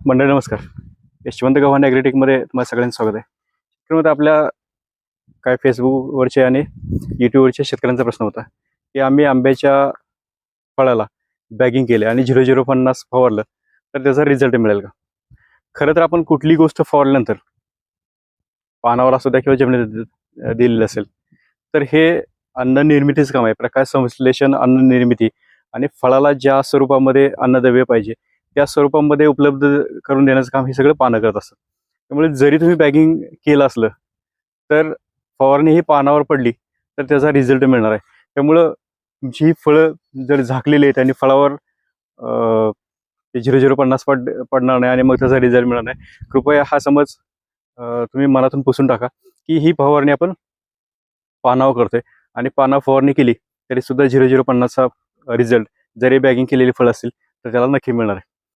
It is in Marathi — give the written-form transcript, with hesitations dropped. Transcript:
मंडळी नमस्कार. यशवंत गव्हाणे ॲग्रीटेकमध्ये तुम्हाला सगळ्यांचं स्वागत आहे. त्यामध्ये आपल्या काय फेसबुकवरचे आणि यूट्यूबवरच्या शेतकऱ्यांचा प्रश्न होता की आम्ही आंब्याच्या फळाला बॅगिंग केले आणि 0050 फवारलं तर त्याचा रिझल्ट मिळेल का? खरं तर आपण कुठली गोष्ट फवारल्यानंतर पानावर असू द्या किंवा जमिनीत दिलेलं असेल तर हे अन्न निर्मितीचं काम आहे. प्रकाश संश्लेषण, अन्न निर्मिती आणि फळाला ज्या स्वरूपामध्ये अन्नद्रव्य पाहिजे त्या स्वरूपामध्ये उपलब्ध करून देण्याचं काम हे सगळं पानं करत असतं. त्यामुळे जरी तुम्ही बॅगिंग केलं असलं तर फवारणी ही पानावर पडली तर त्याचा रिझल्ट मिळणार आहे. त्यामुळं तुमची ही फळं जर झाकलेली आहेत आणि फळावर 0050 पडणार नाही आणि मग त्याचा रिझल्ट मिळणार नाही, कृपया हा समज तुम्ही मनातून पुसून टाका की ही फवारणी आपण पानावर करतोय आणि पानावर फवारणी केली तरी सुद्धा 0050चा रिझल्ट जरी बॅगिंग केलेली फळ असतील तर त्याला नक्की मिळणार आहे.